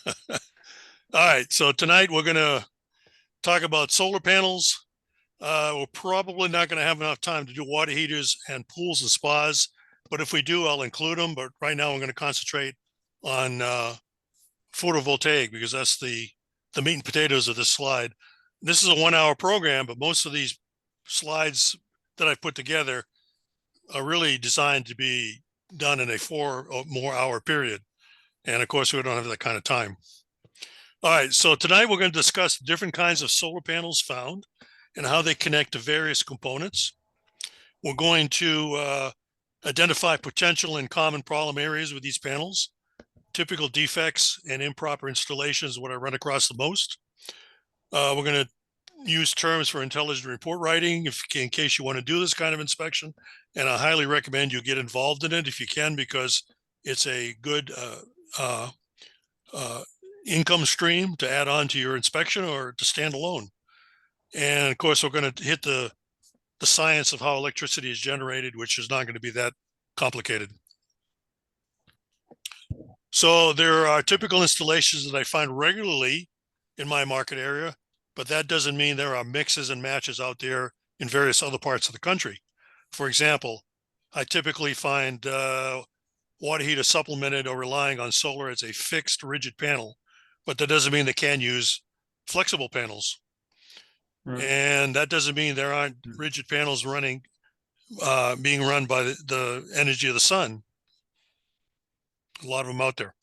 All right, so tonight we're going to talk about solar panels. We're probably not going to have enough time to do water heaters and pools and spas, but if we do, I'll include them. But right now, I'm going to concentrate on photovoltaic because that's the meat and potatoes of this slide. This is a 1 hour program, but most of these slides that I've put together are really designed to be done in a 4 or more hour period. And of course, we don't have that kind of time. All right, so tonight we're going to discuss different kinds of solar panels found and how they connect to various components. We're going to identify potential and common problem areas with these panels. Typical defects and improper installations, what I run across the most. We're going to use terms for intelligent report writing in case you want to do this kind of inspection. And I highly recommend you get involved in it if you can, because it's a good income stream to add on to your inspection or to stand alone. And of course, we're going to hit the science of how electricity is generated, which is not going to be that complicated. So there are typical installations that I find regularly in my market area, but that doesn't mean there are mixes and matches out there in various other parts of the country. For example, I typically find water heater supplemented or relying on solar as a fixed rigid panel, but that doesn't mean they can use flexible panels. And that doesn't mean there aren't rigid panels running, being run by the energy of the sun. A lot of them out there.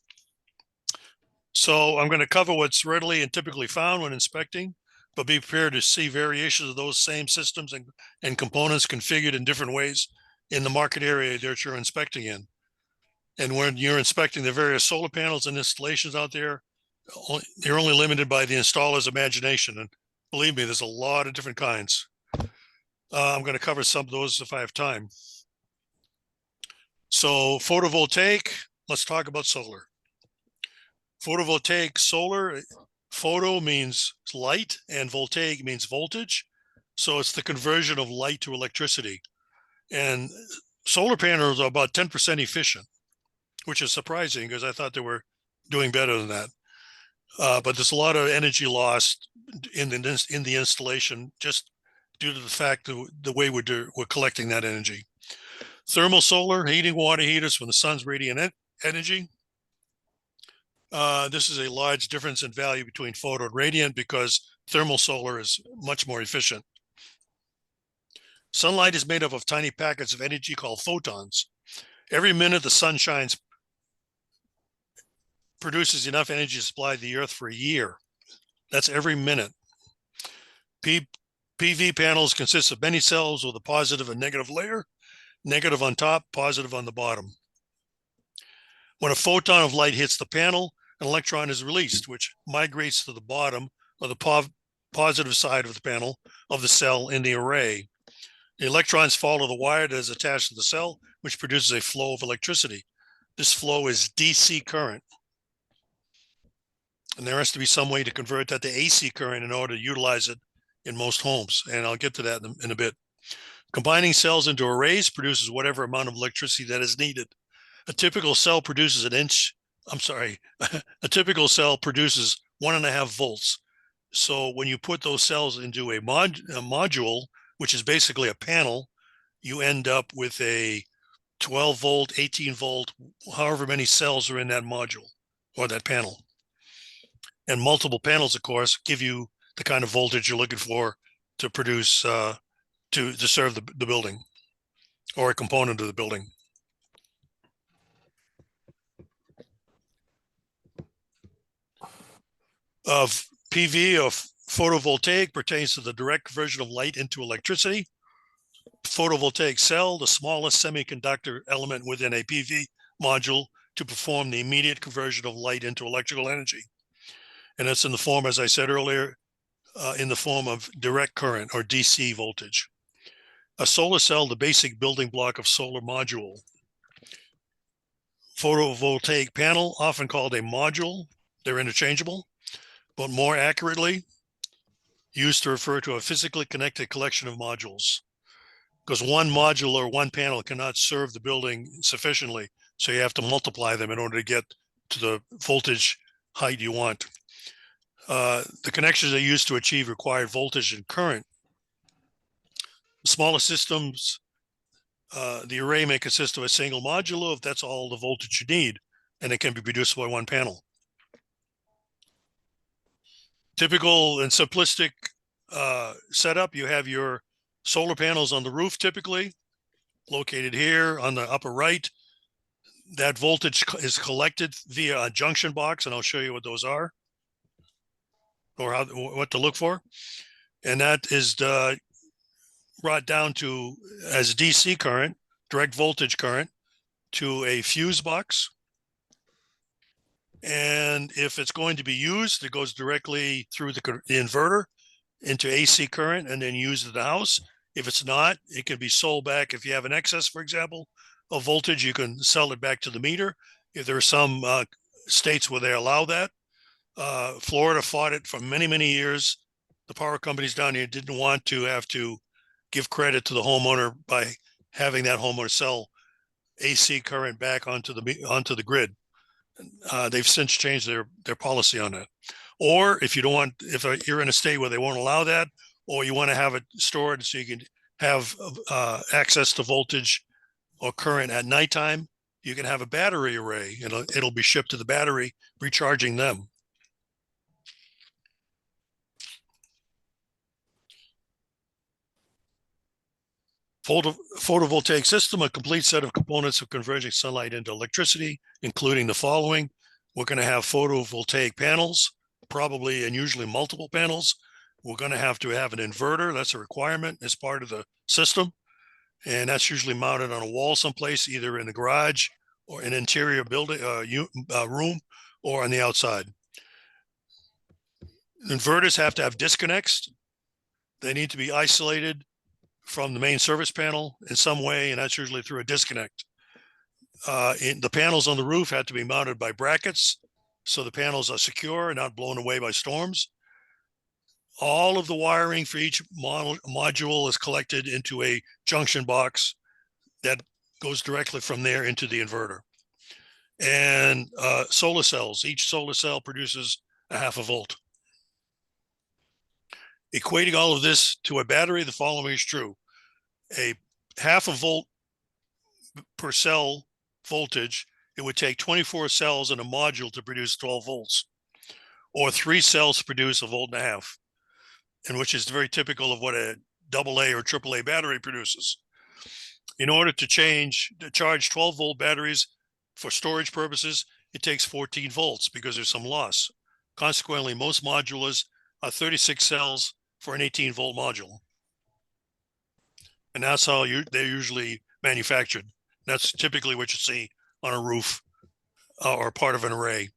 So I'm going to cover what's readily and typically found when inspecting, but be prepared to see variations of those same systems and components configured in different ways in the market area that you're inspecting in. And when you're inspecting the various solar panels and installations out there, you're only limited by the installer's imagination. And believe me, there's a lot of different kinds. I'm going to cover some of those if I have time. So photovoltaic, let's talk about solar. Photovoltaic solar, photo means light and voltaic means voltage. So it's the conversion of light to electricity. And solar panels are about 10% efficient, which is surprising because I thought they were doing better than that. But there's a lot of energy lost in the installation just due to the fact that the way we're collecting that energy. Thermal solar, heating water heaters from the sun's radiant energy. This is a large difference in value between photo and radiant because thermal solar is much more efficient. Sunlight is made up of tiny packets of energy called photons. Every minute the sun shines produces enough energy to supply the earth for a year. That's every minute. PV panels consist of many cells with a positive and negative layer, negative on top, positive on the bottom. When a photon of light hits the panel, an electron is released, which migrates to the bottom or the positive side of the panel of the cell in the array. The electrons follow the wire that is attached to the cell, which produces a flow of electricity. This flow is DC current. And there has to be some way to convert that to AC current in order to utilize it in most homes. And I'll get to that in a bit. Combining cells into arrays produces whatever amount of electricity that is needed. A typical cell produces a typical cell produces 1.5 volts. So when you put those cells into a module, which is basically a panel, you end up with a 12 volt, 18 volt, however many cells are in that module or that panel. And multiple panels, of course, give you the kind of voltage you're looking for to produce, to serve the building or a component of the building. Of PV or photovoltaic pertains to the direct conversion of light into electricity. Photovoltaic cell, the smallest semiconductor element within a PV module to perform the immediate conversion of light into electrical energy. And it's in the form, as I said earlier, in the form of direct current or DC voltage. A solar cell, the basic building block of solar module. Photovoltaic panel, often called a module, they're interchangeable, but more accurately used to refer to a physically connected collection of modules, because one module or one panel cannot serve the building sufficiently. So you have to multiply them in order to get to the voltage height you want. The connections are used to achieve required voltage and current. Smaller systems, the array may consist of a single module if that's all the voltage you need, and it can be produced by one panel. Typical and simplistic setup, you have your solar panels on the roof, typically located here on the upper right. That voltage is collected via a junction box, and I'll show you what those are or what to look for. And that is brought down to as DC current, direct voltage current, to a fuse box. And if it's going to be used, it goes directly through the inverter into AC current and then used at the house. If it's not, it can be sold back. If you have an excess, for example, of voltage, you can sell it back to the meter. If there are some states where they allow that. Florida fought it for many, many years. The power companies down here didn't want to have to give credit to the homeowner by having that homeowner sell AC current back onto the grid. They've since changed their policy on that. Or if you don't want, if you're in a state where they won't allow that, or you want to have it stored so you can have access to voltage or current at nighttime, you can have a battery array. It'll be shipped to the battery, recharging them. Photovoltaic system, a complete set of components of converting sunlight into electricity, including the following. We're going to have photovoltaic panels, probably and usually multiple panels. We're going to have an inverter. That's a requirement as part of the system. And that's usually mounted on a wall someplace, either in the garage or an interior building room or on the outside. Inverters have to have disconnects. They need to be isolated from the main service panel in some way, and that's usually through a disconnect. The panels on the roof have to be mounted by brackets, so the panels are secure and not blown away by storms. All of the wiring for each module is collected into a junction box that goes directly from there into the inverter. And solar cells, each solar cell produces a half a volt. Equating all of this to a battery, the following is true. A half a volt per cell voltage, it would take 24 cells in a module to produce 12 volts, or 3 cells to produce a volt and a half, and which is very typical of what a AA or AAA battery produces. In order to charge 12-volt batteries for storage purposes, it takes 14 volts because there's some loss. Consequently, most modulars are 36 cells for an 18-volt module. And that's how they're usually manufactured. That's typically what you see on a roof or part of an array.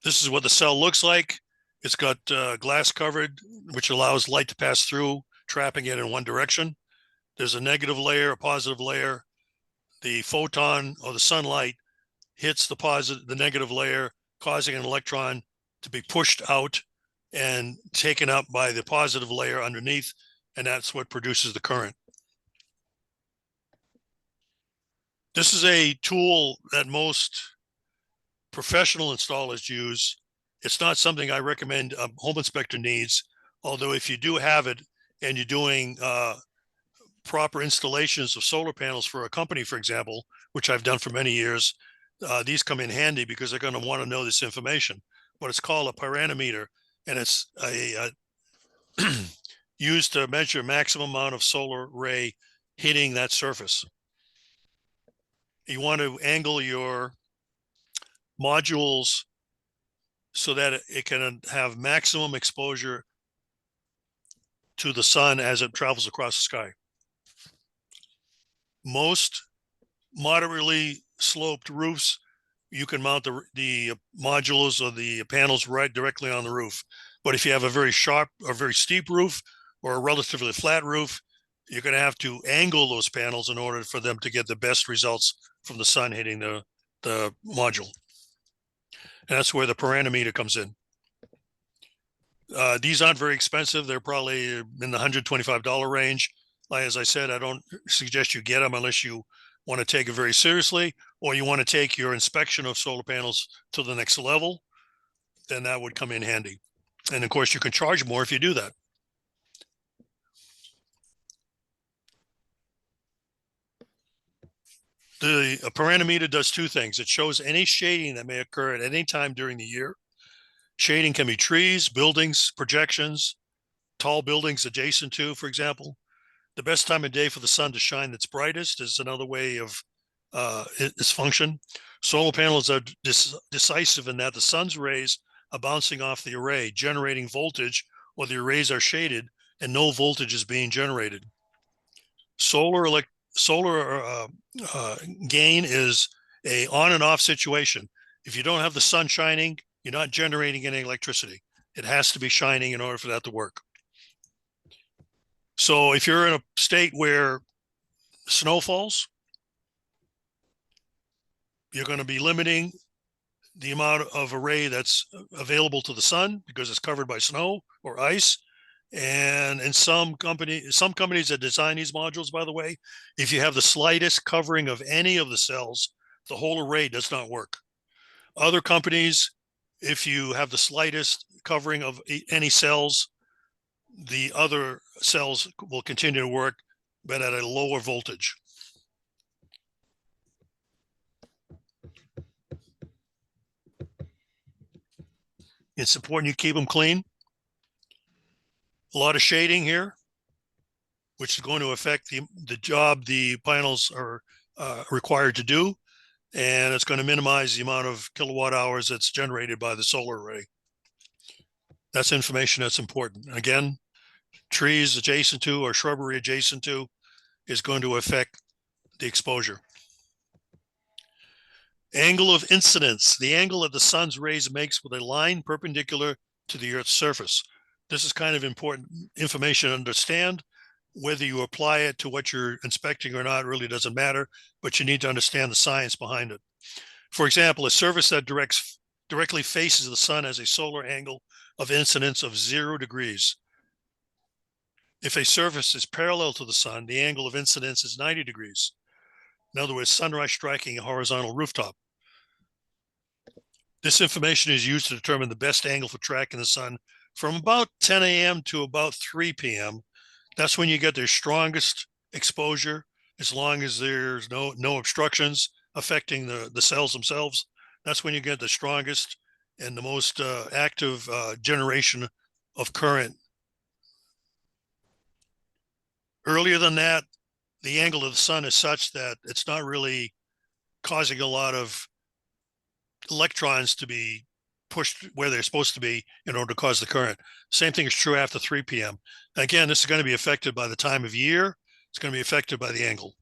This is what the cell looks like. It's got glass covered, which allows light to pass through, trapping it in one direction. There's a negative layer, a positive layer. The photon or the sunlight hits the negative layer, causing an electron to be pushed out and taken up by the positive layer underneath, and that's what produces the current. This is a tool that most professional installers use. It's not something I recommend a home inspector needs, although if you do have it and you're doing proper installations of solar panels for a company, for example, which I've done for many years, these come in handy because they're going to want to know this information. But it's called a pyranometer, and it's used to measure maximum amount of solar ray hitting that surface. You want to angle your modules so that it can have maximum exposure to the sun as it travels across the sky. Most moderately sloped roofs, you can mount the modules or the panels right directly on the roof. But if you have a very sharp or very steep roof or a relatively flat roof, you're going to have to angle those panels in order for them to get the best results from the sun hitting the module. And that's where the pyranometer comes in. These aren't very expensive. They're probably in the $125 range. Like, as I said, I don't suggest you get them unless you want to take it very seriously, or you want to take your inspection of solar panels to the next level, then that would come in handy. And of course, you can charge more if you do that. The paranometer does two things. It shows any shading that may occur at any time during the year. Shading can be trees, buildings, projections, tall buildings adjacent to, for example. The best time of day for the sun to shine that's brightest is another way of its function. Solar panels are decisive in that the sun's rays are bouncing off the array, generating voltage, or the arrays are shaded and no voltage is being generated. Solar gain is a on and off situation. If you don't have the sun shining, you're not generating any electricity. It has to be shining in order for that to work. So if you're in a state where snow falls, you're going to be limiting the amount of array that's available to the sun because it's covered by snow or ice. And in some companies that design these modules, by the way, if you have the slightest covering of any of the cells, the whole array does not work. Other companies, if you have the slightest covering of any cells, the other cells will continue to work, but at a lower voltage. It's important you keep them clean. A lot of shading here, which is going to affect the job the panels are required to do. And it's going to minimize the amount of kilowatt hours that's generated by the solar array. That's information that's important. Again, trees adjacent to or shrubbery adjacent to is going to affect the exposure. Angle of incidence, the angle that the sun's rays makes with a line perpendicular to the Earth's surface. This is kind of important information to understand. Whether you apply it to what you're inspecting or not really doesn't matter, but you need to understand the science behind it. For example, a surface that directly faces the sun has a solar angle of incidence of 0 degrees. If a surface is parallel to the sun, the angle of incidence is 90 degrees. In other words, sunrise striking a horizontal rooftop. This information is used to determine the best angle for tracking the sun from about 10 a.m. to about 3 p.m. That's when you get their strongest exposure, as long as there's no obstructions affecting the cells themselves. That's when you get the strongest and the most active generation of current. Earlier than that, the angle of the sun is such that it's not really causing a lot of electrons to be pushed where they're supposed to be in order to cause the current. Same thing is true after 3 p.m. Again, this is going to be affected by the time of year. It's going to be affected by the angle.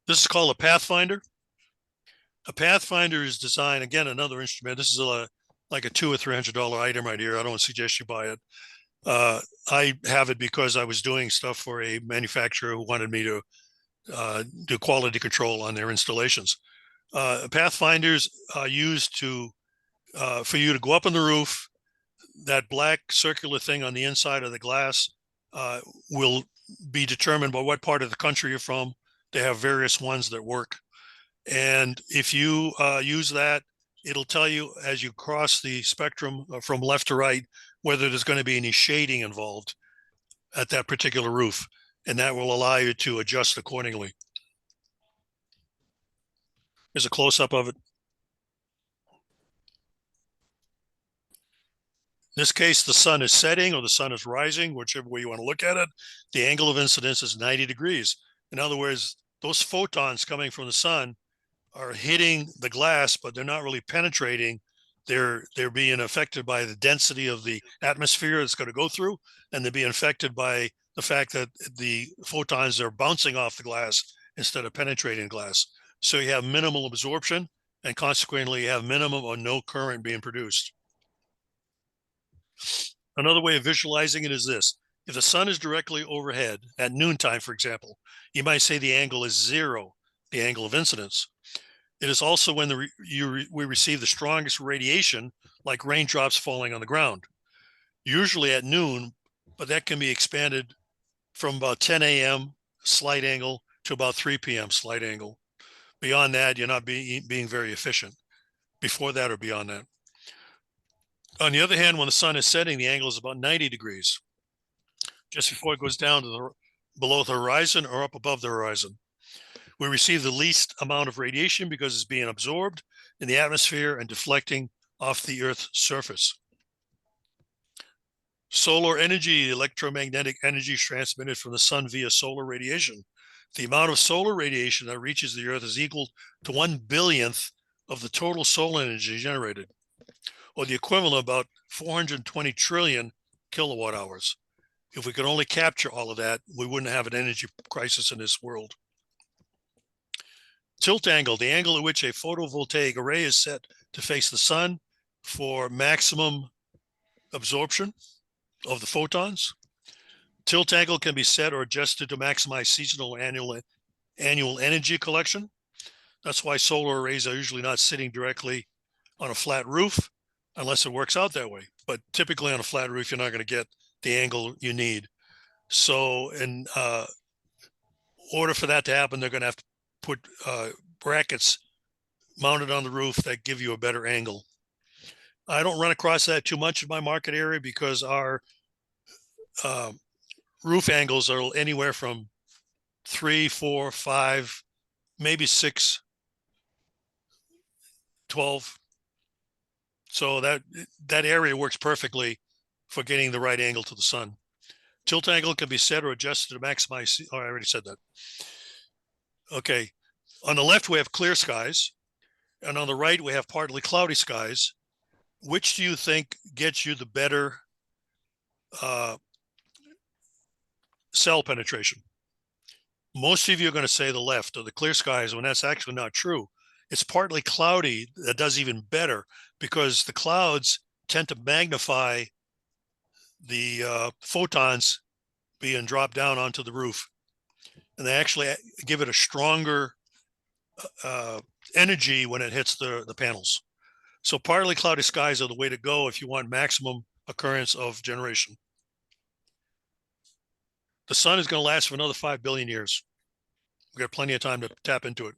This is called a pathfinder. A pathfinder is designed, again, another instrument. This is like a $200 or $300 item right here. I don't suggest you buy it. I have it because I was doing stuff for a manufacturer who wanted me to do quality control on their installations. Pathfinders are used to for you to go up on the roof. That black circular thing on the inside of the glass will be determined by what part of the country you're from. They have various ones that work. And if you use that, it'll tell you as you cross the spectrum from left to right whether there's going to be any shading involved at that particular roof. And that will allow you to adjust accordingly. Here's a close-up of it. In this case, the sun is setting or the sun is rising, whichever way you want to look at it. The angle of incidence is 90 degrees. In other words, those photons coming from the sun are hitting the glass, but they're not really penetrating. They're being affected by the density of the atmosphere it's going to go through, and they're being affected by the fact that the photons are bouncing off the glass instead of penetrating glass. So you have minimal absorption, and consequently you have minimum or no current being produced. Another way of visualizing it is this. If the sun is directly overhead at noontime, for example, you might say the angle is 0, the angle of incidence. It is also when we receive the strongest radiation, like raindrops falling on the ground, usually at noon, but that can be expanded from about 10 a.m. slight angle to about 3 p.m. slight angle. Beyond that, you're not being very efficient before that or beyond that. On the other hand, when the sun is setting, the angle is about 90 degrees, just before it goes down to below the horizon or up above the horizon. We receive the least amount of radiation because it's being absorbed in the atmosphere and deflecting off the Earth's surface. Solar energy, electromagnetic energy is transmitted from the sun via solar radiation. The amount of solar radiation that reaches the Earth is equal to 1/1000th of the total solar energy generated, or the equivalent of about 420 trillion kilowatt hours. If we could only capture all of that, we wouldn't have an energy crisis in this world. Tilt angle, the angle at which a photovoltaic array is set to face the sun for maximum absorption of the photons. Tilt angle can be set or adjusted to maximize seasonal annual energy collection. That's why solar arrays are usually not sitting directly on a flat roof unless it works out that way. But typically on a flat roof, you're not going to get the angle you need. So in order for that to happen, they're going to have to put brackets mounted on the roof that give you a better angle. I don't run across that too much in my market area because our roof angles are anywhere from 3, 4, 5, maybe 6, 12. So that area works perfectly for getting the right angle to the sun. Tilt angle can be set or adjusted to maximize. Oh, I already said that. Okay. On the left, we have clear skies. And on the right, we have partly cloudy skies. Which do you think gets you the better cell penetration? Most of you are going to say the left, or the clear skies, when that's actually not true. It's partly cloudy that does even better because the clouds tend to magnify the photons being dropped down onto the roof. And they actually give it a stronger energy when it hits the panels. So partly cloudy skies are the way to go if you want maximum occurrence of generation. The sun is going to last for another 5 billion years. We've got plenty of time to tap into it.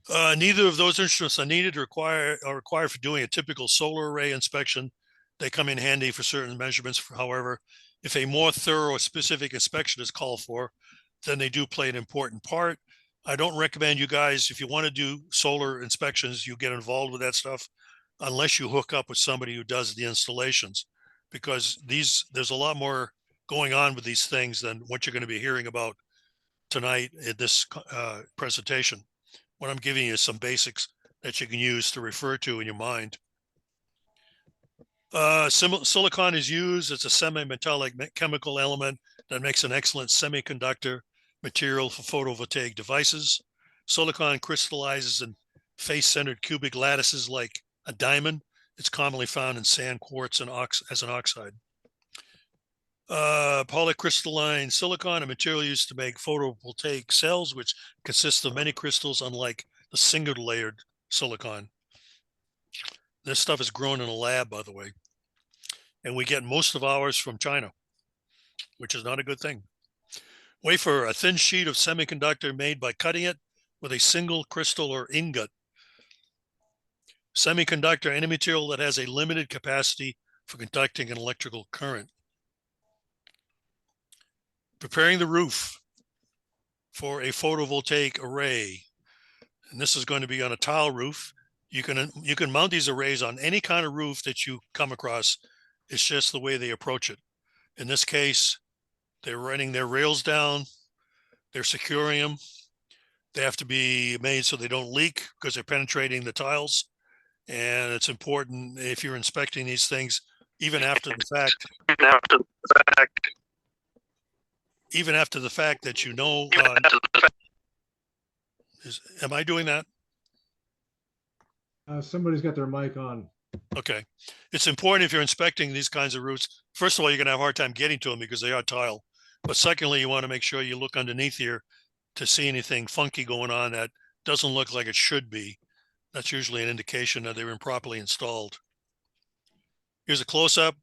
Neither of those instruments are needed or required for doing a typical solar array inspection. They come in handy for certain measurements. However, if a more thorough or specific inspection is called for, then they do play an important part. I don't recommend you guys, if you want to do solar inspections, you get involved with that stuff unless you hook up with somebody who does the installations, because there's a lot more going on with these things than what you're going to be hearing about tonight in this presentation. What I'm giving you is some basics that you can use to refer to in your mind. Silicon is used as a semi-metallic chemical element that makes an excellent semiconductor material for photovoltaic devices. Silicon crystallizes in face-centered cubic lattices like a diamond. It's commonly found in sand, quartz, and as an oxide. Polycrystalline silicon, a material used to make photovoltaic cells, which consists of many crystals, unlike the single layered silicon. This stuff is grown in a lab, by the way. And we get most of ours from China, which is not a good thing. Wafer, a thin sheet of semiconductor made by cutting it with a single crystal or ingot. Semiconductor, any material that has a limited capacity for conducting an electrical current. Preparing the roof for a photovoltaic array. And this is going to be on a tile roof. You can mount these arrays on any kind of roof that you come across. It's just the way they approach it. In this case, they're running their rails down. They're securing them. They have to be made so they don't leak because they're penetrating the tiles. And it's important if you're inspecting these things, even after the fact. Even after the fact that you know. Am I doing that? Somebody's got their mic on. Okay. It's important if you're inspecting these kinds of roofs. First of all, you're going to have a hard time getting to them because they are tile. But secondly, you want to make sure you look underneath here to see anything funky going on that doesn't look like it should be. That's usually an indication that they were improperly installed. Here's a close-up.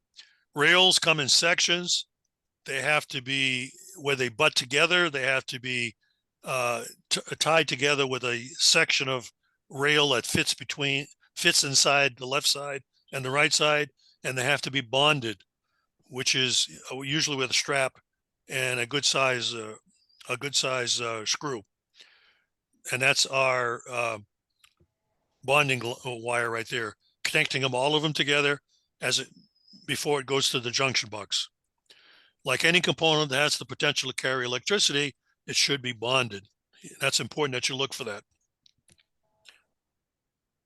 Rails come in sections. They have to be where they butt together. They have to be tied together with a section of rail that fits inside the left side and the right side, and they have to be bonded, which is usually with a strap and a good size screw. And that's our bonding wire right there, connecting all of them together before it goes to the junction box. Like any component that has the potential to carry electricity, it should be bonded. That's important that you look for that.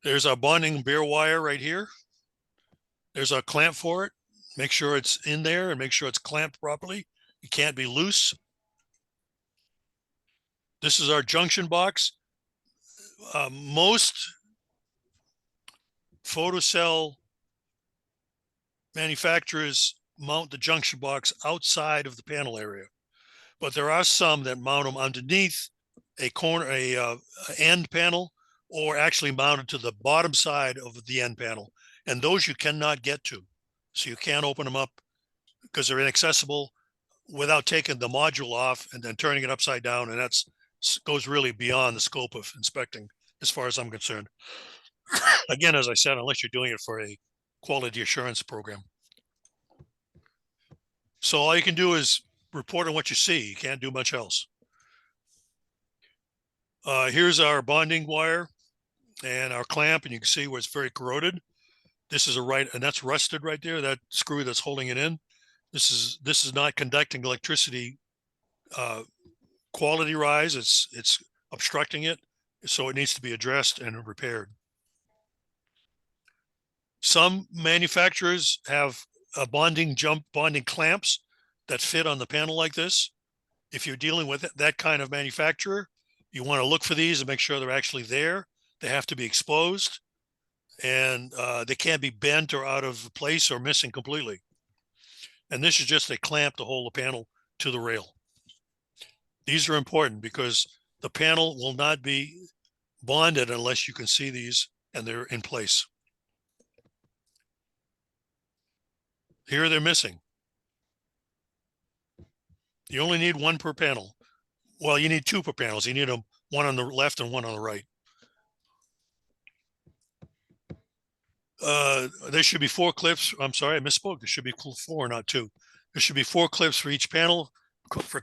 There's our bonding bare wire right here. There's our clamp for it. Make sure it's in there and make sure it's clamped properly. It can't be loose. This is our junction box. Most photocell manufacturers mount the junction box outside of the panel area, but there are some that mount them underneath a end panel, or actually mounted to the bottom side of the end panel. And those you cannot get to. So you can't open them up because they're inaccessible without taking the module off and then turning it upside down. And that's goes really beyond the scope of inspecting as far as I'm concerned. Again, as I said, unless you're doing it for a quality assurance program. So all you can do is report on what you see. You can't do much else. Here's our bonding wire and our clamp, and you can see where it's very corroded. This is and that's rusted right there, that screw that's holding it in. This is not conducting electricity quality rise. It's obstructing it, so it needs to be addressed and repaired. Some manufacturers have bonding clamps that fit on the panel like this. If you're dealing with that kind of manufacturer, you want to look for these and make sure they're actually there. They have to be exposed, and they can't be bent or out of place or missing completely. And this is just a clamp to hold the panel to the rail. These are important because the panel will not be bonded unless you can see these and they're in place. Here they're missing. You only need one per panel. Well, you need two per panels. You need them one on the left and one on the right. There should be 4 clips. I'm sorry, I misspoke. There should be 4, not 2. There should be 4 clips for each panel for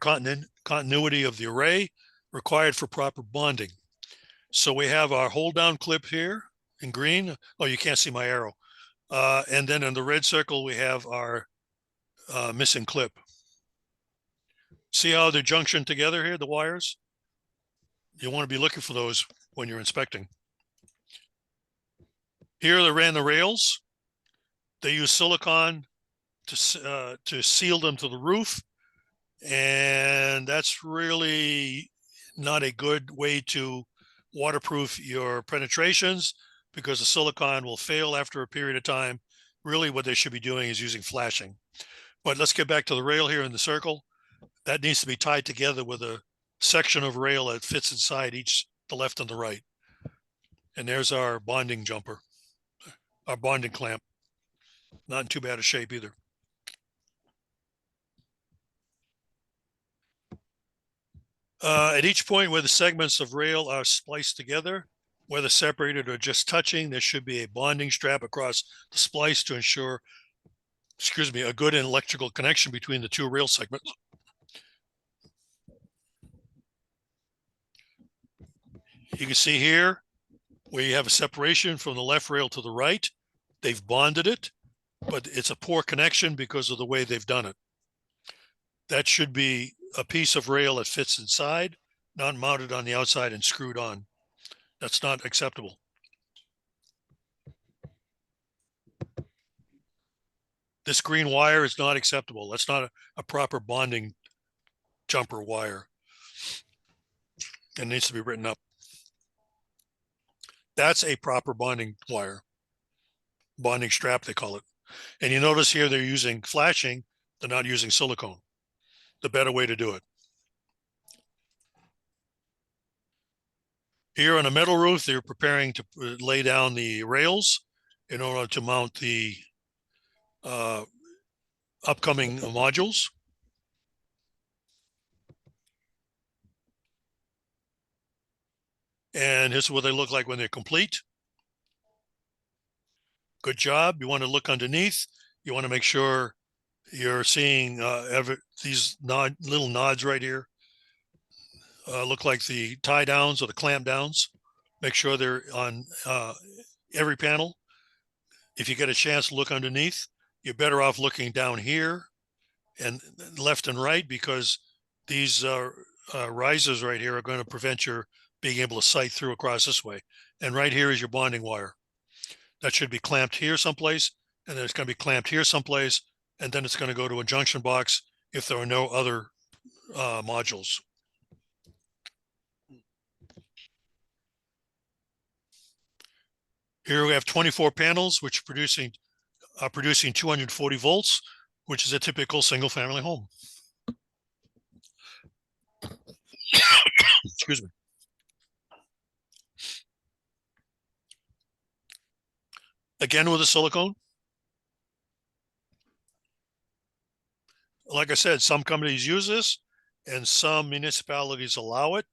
continuity of the array required for proper bonding. So we have our hold down clip here in green. Oh, you can't see my arrow. And then in the red circle, we have our missing clip. See how they're junctioned together here, the wires? You want to be looking for those when you're inspecting. Here they ran the rails. They use silicone to seal them to the roof. And that's really not a good way to waterproof your penetrations because the silicone will fail after a period of time. Really what they should be doing is using flashing. But let's get back to the rail here in the circle. That needs to be tied together with a section of rail that fits inside the left and the right. And there's our bonding jumper, our bonding clamp. Not in too bad a shape either. At each point where the segments of rail are spliced together, whether separated or just touching, there should be a bonding strap across the splice to ensure, a good electrical connection between the 2 rail segments. You can see here where you have a separation from the left rail to the right. They've bonded it, but it's a poor connection because of the way they've done it. That should be a piece of rail that fits inside, not mounted on the outside and screwed on. That's not acceptable. This green wire is not acceptable. That's not a proper bonding jumper wire. It needs to be written up. That's a proper bonding wire. Bonding strap, they call it. And you notice here they're using flashing. They're not using silicone. The better way to do it. Here on a metal roof, they're preparing to lay down the rails in order to mount the upcoming modules. And here's what they look like when they're complete. Good job. You want to look underneath. You want to make sure you're seeing these little nods right here. Look like the tie downs or the clamp downs. Make sure they're on every panel. If you get a chance to look underneath, you're better off looking down here and left and right, because these risers right here are going to prevent your being able to sight through across this way. And right here is your bonding wire. That should be clamped here someplace, and then it's going to be clamped here someplace, and then it's going to go to a junction box if there are no other modules. Here we have 24 panels, which are producing 240 volts, which is a typical single-family home. Excuse me. Again with the silicone. Like I said, some companies use this and some municipalities allow it,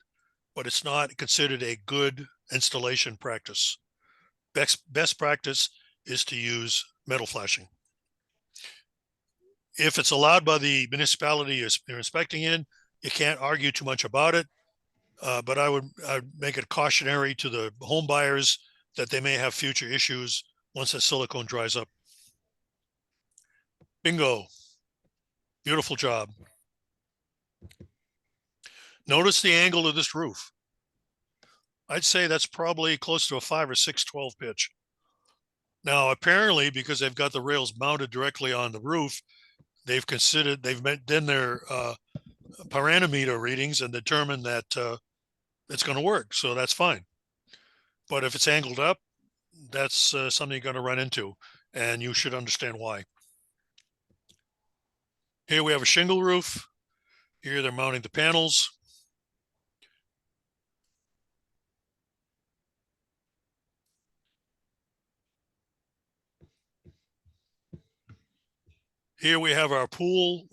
but it's not considered a good installation practice. Best practice is to use metal flashing. If it's allowed by the municipality you're inspecting in, you can't argue too much about it. But I'd make it cautionary to the home buyers that they may have future issues once that silicone dries up. Bingo. Beautiful job. Notice the angle of this roof. I'd say that's probably close to a 5 or 6/12 pitch. Now, apparently, because they've got the rails mounted directly on the roof, they've done their paranometer readings and determined that it's going to work. So that's fine. But if it's angled up, that's something you're going to run into, and you should understand why. Here we have a shingle roof. Here they're mounting the panels. Here we have our pool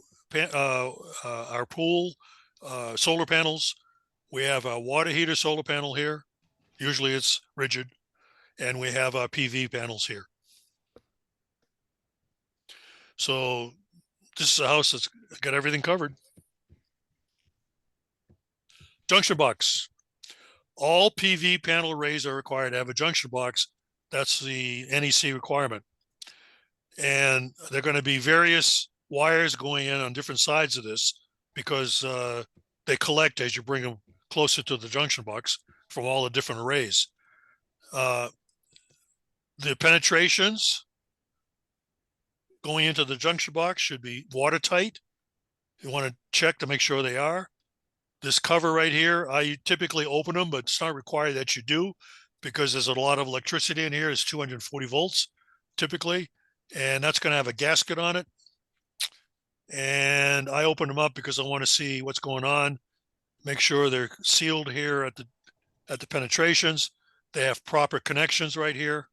solar panels. We have a water heater solar panel here. Usually it's rigid. And we have our PV panels here. So this is a house that's got everything covered. Junction box. All PV panel arrays are required to have a junction box. That's the NEC requirement. And there are going to be various wires going in on different sides of this, because they collect as you bring them closer to the junction box from all the different arrays. The penetrations going into the junction box should be watertight. You want to check to make sure they are. This cover right here, I typically open them, but it's not required that you do, because there's a lot of electricity in here. It's 240 volts typically, and that's going to have a gasket on it. And I open them up because I want to see what's going on, make sure they're sealed here at the penetrations. They have proper connections right here.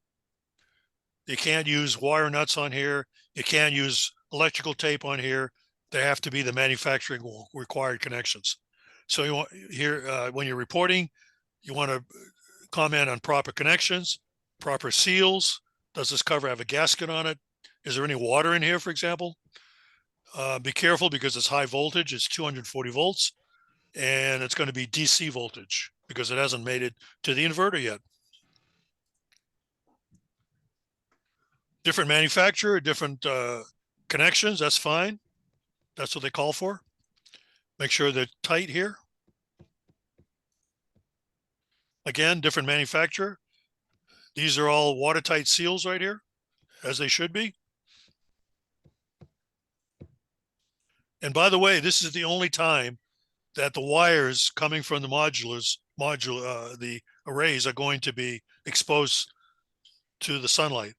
You can't use wire nuts on here. You can't use electrical tape on here. They have to be the manufacturing required connections. So you want here, when you're reporting, you want to comment on proper connections, proper seals. Does this cover have a gasket on it? Is there any water in here, for example? Be careful, because it's high voltage. It's 240 volts, and it's going to be DC voltage because it hasn't made it to the inverter yet. Different manufacturer, different connections. That's fine. That's what they call for. Make sure they're tight here. Again, different manufacturer. These are all watertight seals right here, as they should be. And by the way, this is the only time that the wires coming from the the arrays are going to be exposed to the sunlight.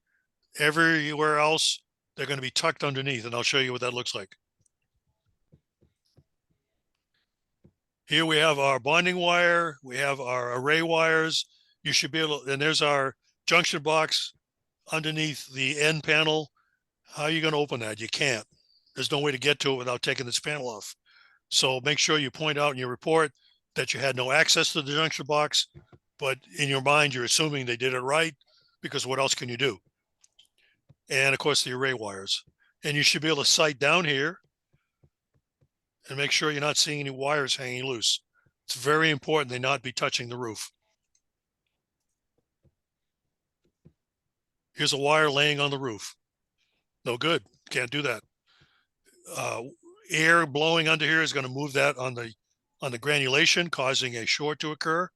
Everywhere else, they're going to be tucked underneath, and I'll show you what that looks like. Here we have our bonding wire. We have our array wires. You should be able to, and there's our junction box underneath the end panel. How are you going to open that? You can't. There's no way to get to it without taking this panel off. So make sure you point out in your report that you had no access to the junction box, but in your mind, you're assuming they did it right, because what else can you do? And of course, the array wires. And you should be able to sight down here and make sure you're not seeing any wires hanging loose. It's very important they not be touching the roof. Here's a wire laying on the roof. No good. Can't do that. Air blowing under here is going to move that on the granulation, causing a short to occur.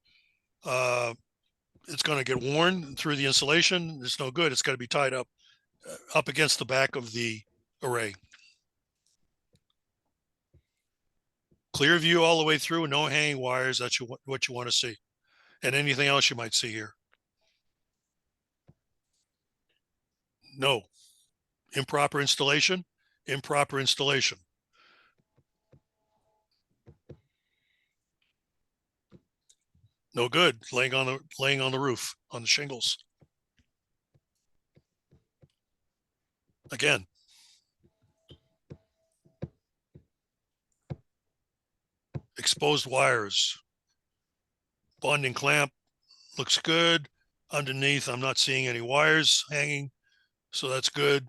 It's going to get worn through the insulation. It's no good. It's got to be tied up against the back of the array. Clear view all the way through, no hanging wires. That's what you want to see. And anything else you might see here. No. Improper installation, improper installation. No good. Laying on the roof, on the shingles. Again. Exposed wires. Bonding clamp looks good. Underneath, I'm not seeing any wires hanging, so that's good.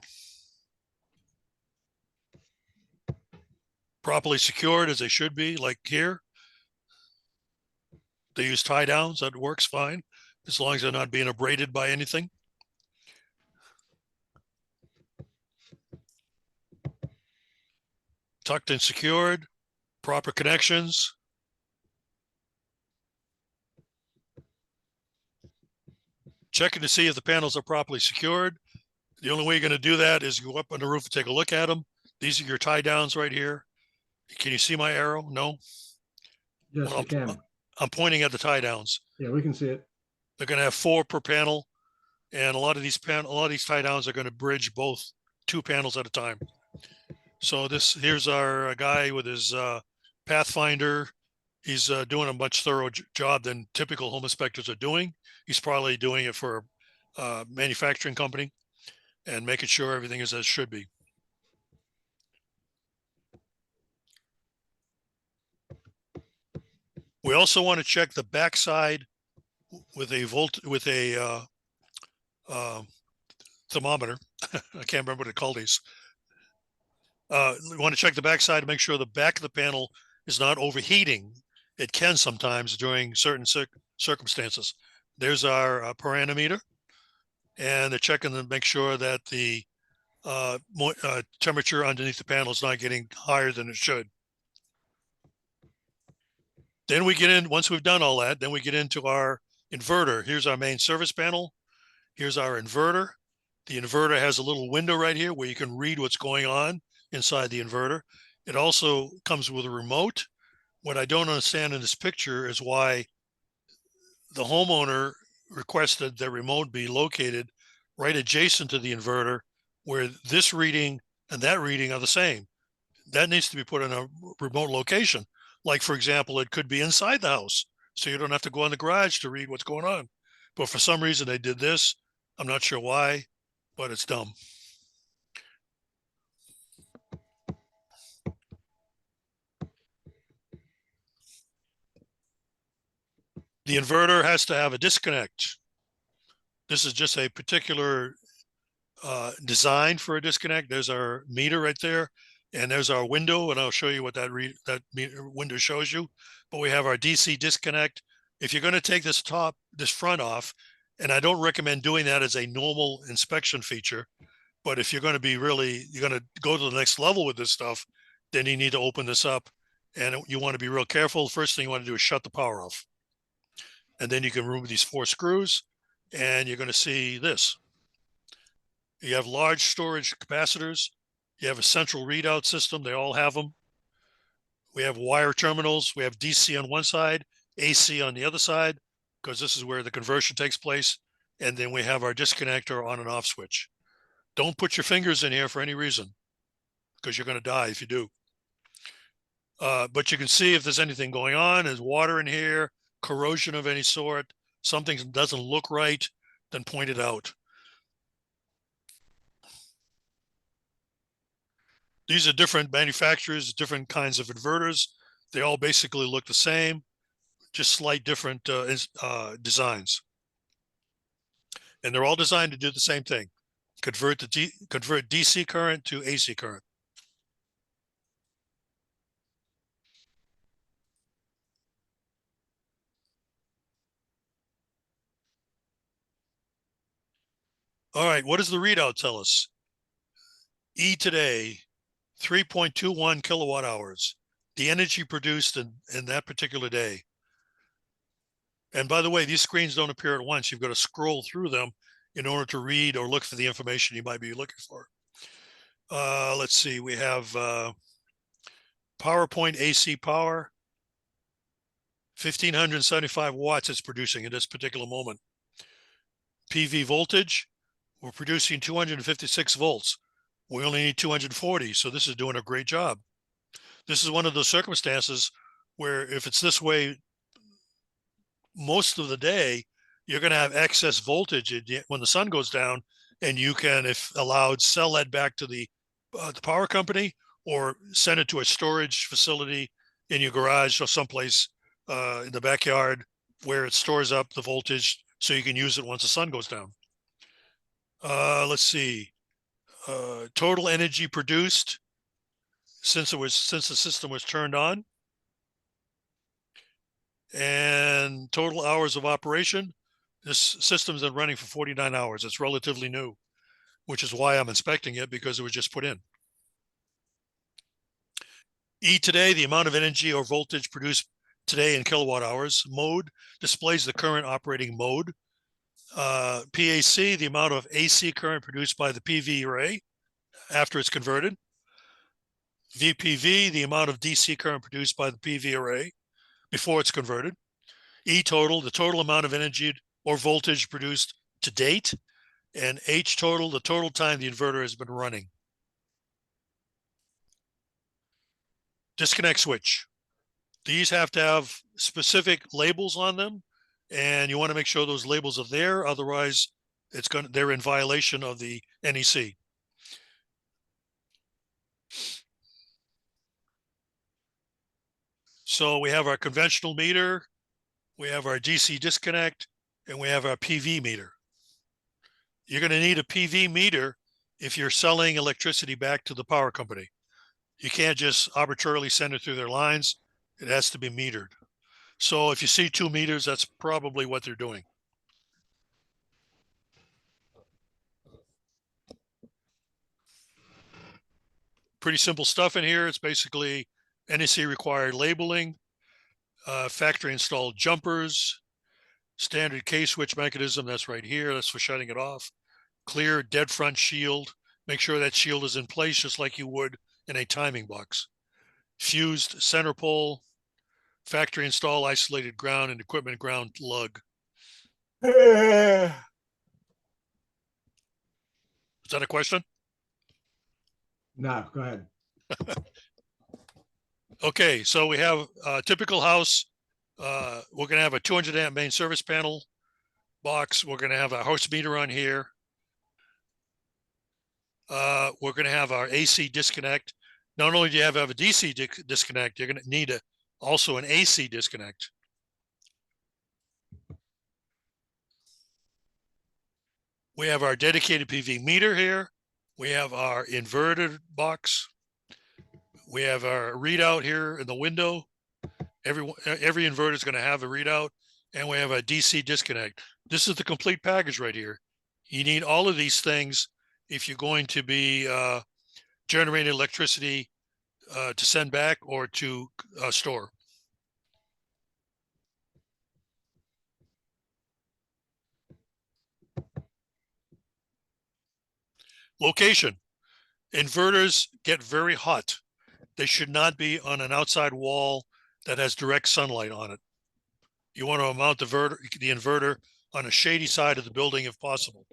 Properly secured as they should be, like here. They use tie downs, that works fine, as long as they're not being abraded by anything. Tucked and secured, proper connections. Checking to see if the panels are properly secured. The only way you're going to do that is go up on the roof and take a look at them. These are your tie downs right here. Can you see my arrow? No? Yes, we can. I'm pointing at the tie downs. Yeah, we can see it. They're going to have 4 per panel, and a lot of these tie downs are going to bridge both 2 panels at a time. So here's our guy with his Pathfinder. He's doing a much thorough job than typical home inspectors are doing. He's probably doing it for a manufacturing company and making sure everything is as should be. We also want to check the backside with a thermometer. I can't remember what they call these. We want to check the backside to make sure the back of the panel is not overheating. It can sometimes during certain circumstances. There's our paranometer, and they're checking to make sure that the temperature underneath the panel is not getting higher than it should. Then we get in, once we've done all that, then we get into our inverter. Here's our main service panel. Here's our inverter. The inverter has a little window right here where you can read what's going on inside the inverter. It also comes with a remote. What I don't understand in this picture is why the homeowner requested the remote be located right adjacent to the inverter, where this reading and that reading are the same. That needs to be put in a remote location. Like, for example, it could be inside the house, so you don't have to go in the garage to read what's going on. But for some reason, they did this. I'm not sure why, but it's dumb. The inverter has to have a disconnect. This is just a particular design for a disconnect. There's our meter right there, and there's our window, and I'll show you what that window shows you. But we have our DC disconnect. If you're going to take this front off, and I don't recommend doing that as a normal inspection feature, but if you're going to you're going to go to the next level with this stuff, then you need to open this up, and you want to be real careful. First thing you want to do is shut the power off. And then you can remove these 4 screws, and you're going to see this. You have large storage capacitors. You have a central readout system. They all have them. We have wire terminals. We have DC on one side, AC on the other side, because this is where the conversion takes place. And then we have our disconnector on and off switch. Don't put your fingers in here for any reason, because you're going to die if you do. But you can see if there's anything going on. There's water in here, corrosion of any sort, something doesn't look right, then point it out. These are different manufacturers, different kinds of inverters. They all basically look the same, just slight different designs. And they're all designed to do the same thing. Convert DC current to AC current. All right, what does the readout tell us? E today, 3.21 kilowatt hours, the energy produced in that particular day. And by the way, these screens don't appear at once. You've got to scroll through them in order to read or look for the information you might be looking for. Let's see, we have PowerPoint AC power, 1,575 watts it's producing at this particular moment. PV voltage, we're producing 256 volts. We only need 240, so this is doing a great job. This is one of those circumstances where if it's this way most of the day, you're going to have excess voltage when the sun goes down, and you can, if allowed, sell that back to the power company or send it to a storage facility in your garage or someplace in the backyard where it stores up the voltage so you can use it once the sun goes down. Let's see. Total energy produced since the system was turned on, and total hours of operation. This system's been running for 49 hours. It's relatively new, which is why I'm inspecting it, because it was just put in. E today, the amount of energy or voltage produced today in kilowatt hours. Mode displays the current operating mode. PAC, the amount of AC current produced by the PV array after it's converted. VPV, the amount of DC current produced by the PV array before it's converted. E total, the total amount of energy or voltage produced to date. And H total, the total time the inverter has been running. Disconnect switch. These have to have specific labels on them, and you want to make sure those labels are there. Otherwise, they're in violation of the NEC. So we have our conventional meter, we have our DC disconnect, and we have our PV meter. You're going to need a PV meter if you're selling electricity back to the power company. You can't just arbitrarily send it through their lines. It has to be metered. So if you see 2 meters, that's probably what they're doing. Pretty simple stuff in here. It's basically NEC required labeling, factory installed jumpers, standard K-switch mechanism. That's right here. That's for shutting it off. Clear dead front shield. Make sure that shield is in place just like you would in a timing box. Fused center pole, factory install isolated ground and equipment ground lug. Is that a question? No, go ahead. Okay, so we have a typical house. We're going to have a 200 amp main service panel box. We're going to have a house meter on here. We're going to have our AC disconnect. Not only do you have a DC disconnect, you're going to need also an AC disconnect. We have our dedicated PV meter here. We have our inverter box. We have our readout here in the window. Every inverter is going to have a readout, and we have a DC disconnect. This is the complete package right here. You need all of these things if you're going to be generating electricity to send back or to store. Location. Inverters get very hot. They should not be on an outside wall that has direct sunlight on it. You want to mount the inverter on a shady side of the building if possible,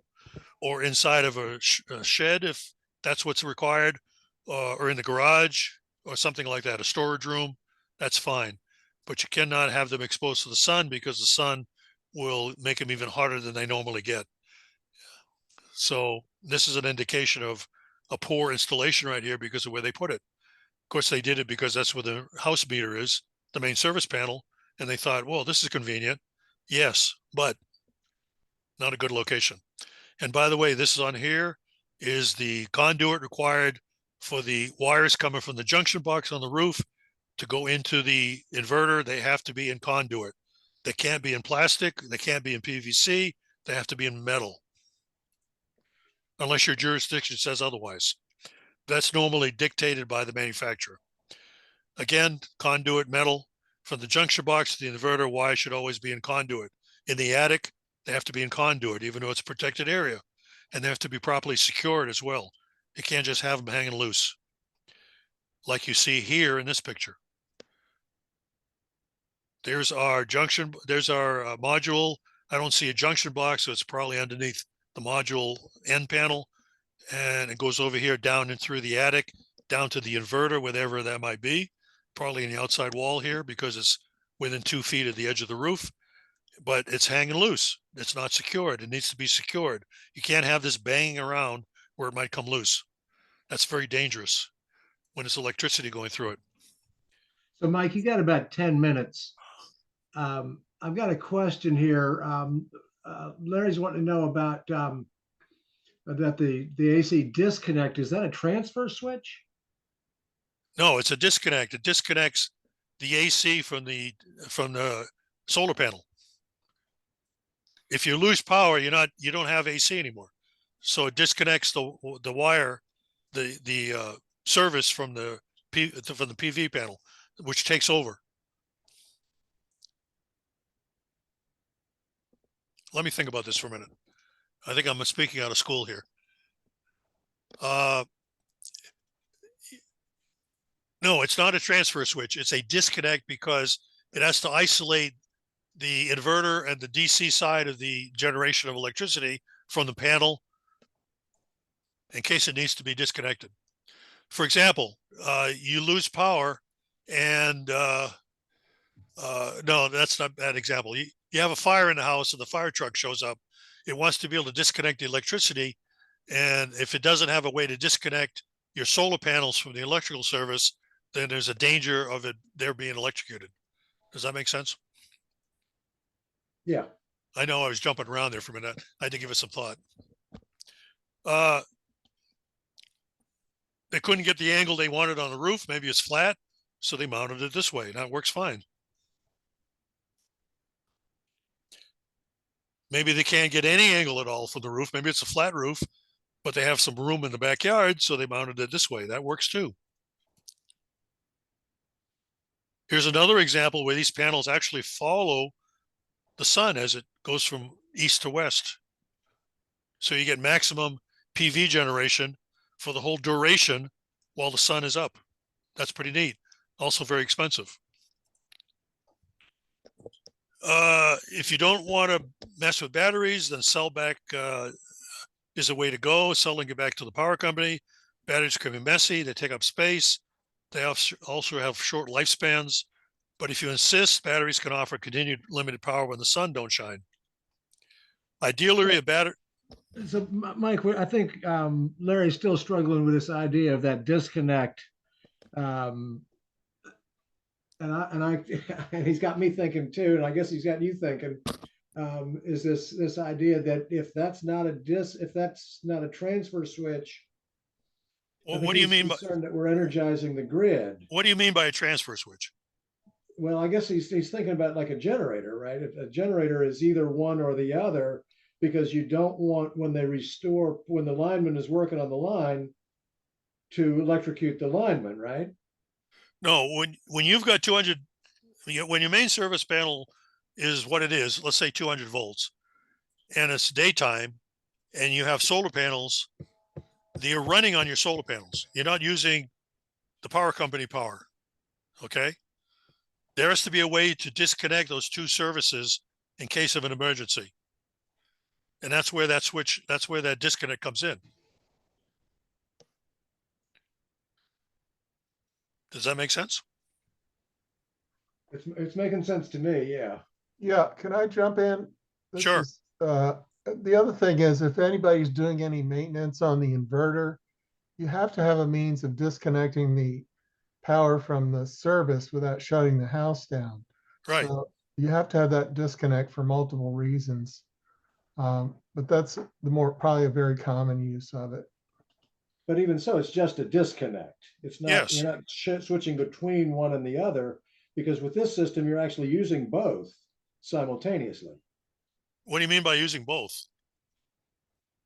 or inside of a shed if that's what's required, or in the garage or something like that, a storage room. That's fine. But you cannot have them exposed to the sun, because the sun will make them even hotter than they normally get. So this is an indication of a poor installation right here because of where they put it. Of course, they did it because that's where the house meter is, the main service panel, and they thought, well, this is convenient. Yes, but not a good location. And by the way, this is on here is the conduit required for the wires coming from the junction box on the roof to go into the inverter. They have to be in conduit. They can't be in plastic. They can't be in PVC. They have to be in metal, unless your jurisdiction says otherwise. That's normally dictated by the manufacturer. Again, conduit metal from the junction box to the inverter. Wires should always be in conduit. In the attic, they have to be in conduit, even though it's a protected area, and they have to be properly secured as well. You can't just have them hanging loose, like you see here in this picture. There's our junction. There's our module. I don't see a junction box, so it's probably underneath the module end panel, and it goes over here down and through the attic, down to the inverter, whatever that might be, probably in the outside wall here because it's within 2 feet of the edge of the roof, but it's hanging loose. It's not secured. It needs to be secured. You can't have this banging around where it might come loose. That's very dangerous when it's electricity going through it. So Mike, you got about 10 minutes. I've got a question here. Larry's wanting to know about the AC disconnect. Is that a transfer switch? No, it's a disconnect. It disconnects the AC from the solar panel. If you lose power, you don't have AC anymore. So it disconnects the wire, the service from the PV panel, which takes over. Let me think about this for a minute. I think I'm speaking out of school here. No, it's not a transfer switch. It's a disconnect because it has to isolate the inverter and the DC side of the generation of electricity from the panel in case it needs to be disconnected. For example, you lose power and no, that's not that example. You have a fire in the house and the fire truck shows up. It wants to be able to disconnect the electricity. And if it doesn't have a way to disconnect your solar panels from the electrical service, then there's a danger of it there being electrocuted. Does that make sense? Yeah. I know I was jumping around there for a minute. I had to give it some thought. They couldn't get the angle they wanted on the roof. Maybe it's flat, so they mounted it this way. Now it works fine. Maybe they can't get any angle at all from the roof. Maybe it's a flat roof, but they have some room in the backyard, so they mounted it this way. That works too. Here's another example where these panels actually follow the sun as it goes from east to west. So you get maximum PV generation for the whole duration while the sun is up. That's pretty neat. Also very expensive. If you don't want to mess with batteries, then sell back is a way to go. Selling it back to the power company. Batteries can be messy. They take up space. They also have short lifespans. But if you insist, batteries can offer continued limited power when the sun don't shine. Ideally, a battery. So Mike, I think Larry's still struggling with this idea of that disconnect. And he's got me thinking too, and I guess he's got you thinking, is this idea that if that's not a transfer switch, Well, what do you mean? Concerned that we're energizing the grid. What do you mean by a transfer switch? Well, I guess he's thinking about like a generator, right? A generator is either one or the other, because you don't want when the lineman is working on the line to electrocute the lineman, right? No, when you've got 200, when your main service panel is what it is, let's say 200 volts, and it's daytime, and you have solar panels, you're running on your solar panels. You're not using the power company power. Okay. There has to be a way to disconnect those two services in case of an emergency. And that's where that disconnect comes in. Does that make sense? It's making sense to me. Yeah. Yeah. Can I jump in? Sure. The other thing is, if anybody's doing any maintenance on the inverter, you have to have a means of disconnecting the power from the service without shutting the house down. Right. So you have to have that disconnect for multiple reasons. But that's probably a very common use of it. But even so, it's just a disconnect. It's not, Yes. you're not switching between one and the other, because with this system, you're actually using both simultaneously. What do you mean by using both?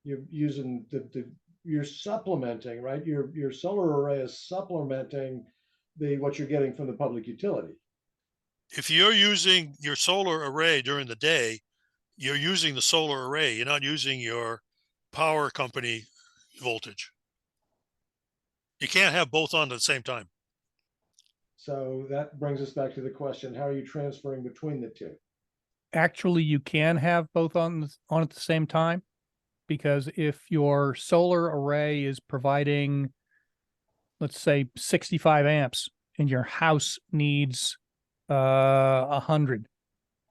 You're using you're supplementing, right? Your solar array is supplementing what you're getting from the public utility. If you're using your solar array during the day, you're using the solar array. You're not using your power company voltage. You can't have both on at the same time. So that brings us back to the question, how are you transferring between the two? Actually, you can have both on at the same time, because if your solar array is providing, let's say 65 amps and your house needs 100,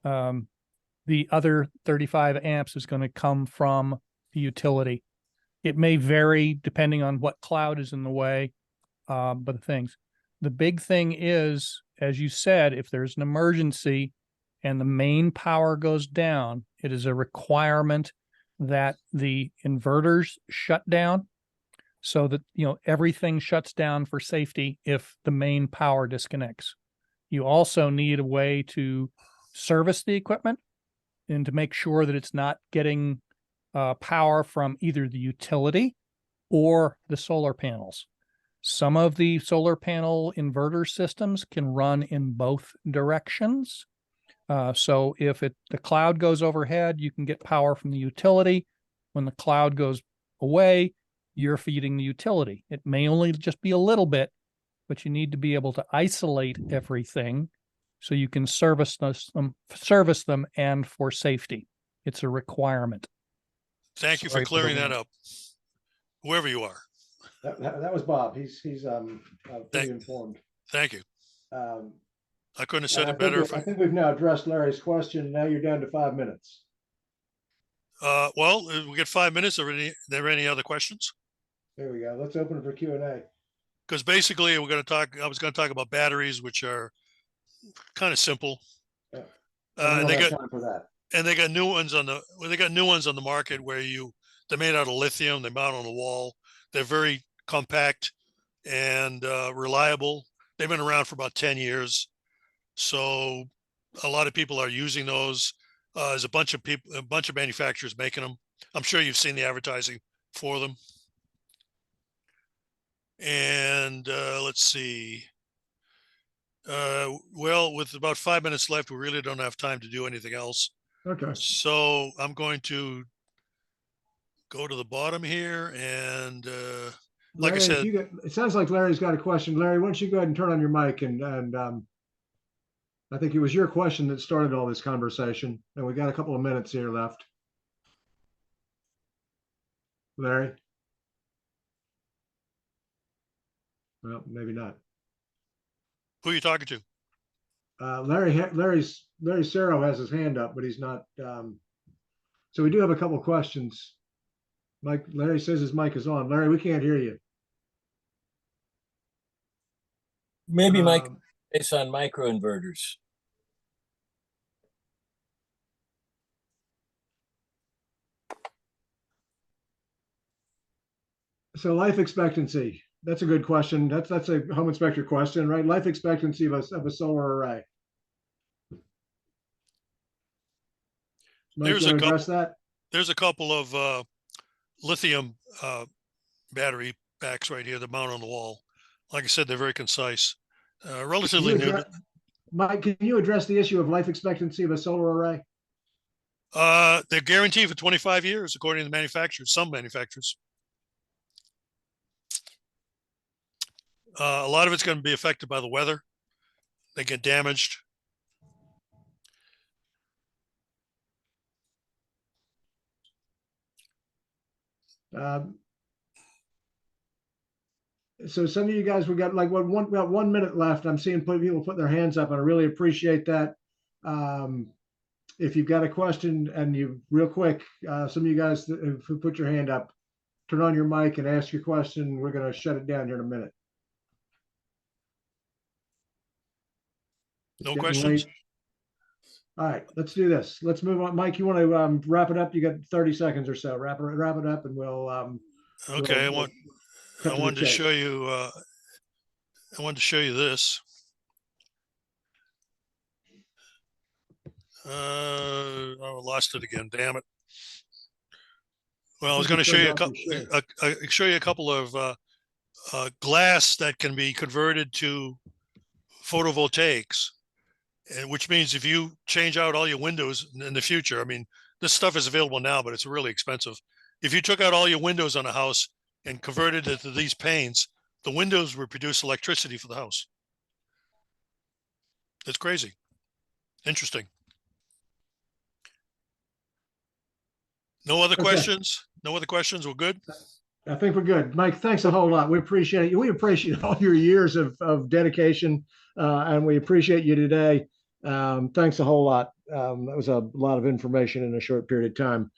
the other 35 amps is going to come from the utility. It may vary depending on what cloud is in the way, but the big thing is, as you said, if there's an emergency and the main power goes down, it is a requirement that the inverters shut down, so that, everything shuts down for safety if the main power disconnects. You also need a way to service the equipment and to make sure that it's not getting power from either the utility or the solar panels. Some of the solar panel inverter systems can run in both directions. So if the cloud goes overhead, you can get power from the utility. When the cloud goes away, you're feeding the utility. It may only just be a little bit, but you need to be able to isolate everything so you can service them and for safety. It's a requirement. Thank you for Sorry for the clearing that rant. up, whoever you are. That was Bob. He's pretty informed. Thank you. Um, I couldn't have and said it better. I think we've now addressed Larry's question. Now you're down to 5 minutes. Well, we get 5 minutes. Are there any other questions? There we go. Let's open it for Q&A. Because basically I was going to talk about batteries, which are kind of simple. Yeah. And we don't have time for that. And they got new ones on the market where they're made out of lithium. They mount on the wall. They're very compact and reliable. They've been around for about 10 years. So a lot of people are using those. There's a bunch of manufacturers making them. I'm sure you've seen the advertising for them. And let's see. Well, with about 5 minutes left, we really don't have time to do anything else. Okay. So I'm going to go to the bottom here and like Larry, I said, it sounds like Larry's got a question. Larry, why don't you go ahead and turn on your mic, and I think it was your question that started all this conversation, and we got a couple of minutes here left. Larry? Well, maybe not. who are you talking to? Larry Serro has his hand up, but he's not. So we do have a couple of questions. Larry says his mic is on. Larry, we can't hear you. Maybe based on microinverters. So life expectancy. That's a good question. That's a home inspector question, right? Life expectancy of a solar array. Mike, you want to address that? There's a couple of lithium battery packs right here that mount on the wall. Like I said, they're very concise. Relatively new. Mike, can you address the issue of life expectancy of a solar array? They're guaranteed for 25 years, according to the manufacturers, some manufacturers. A lot of it's going to be affected by the weather. They get damaged. So some of you guys, we got like about 1 minute left. I'm seeing people put their hands up, and I really appreciate that. If you've got a question and you real quick, some of you guys who put your hand up, turn on your mic and ask your question. We're going to shut it down here in a minute. It's No getting questions? late. All right, let's do this. Let's move on. Mike, you want to wrap it up? You got 30 seconds or so. Wrap it up, and we'll. Okay, I we'll cut I the wanted to chase. show you, I wanted to show you this. I lost it again, damn it. Well, I was going to show you show you a couple of glass that can be converted to photovoltaics, and which means if you change out all your windows in the future, I mean, this stuff is available now, but it's really expensive. If you took out all your windows on a house and converted it to these panes, the windows would produce electricity for the house. It's crazy. Interesting. No other Okay. questions? No other questions? We're good? I think we're good. Mike, thanks a whole lot. We appreciate you. We appreciate all your years of dedication, and we appreciate you today. Thanks a whole lot. That was a lot of information in a short period of time.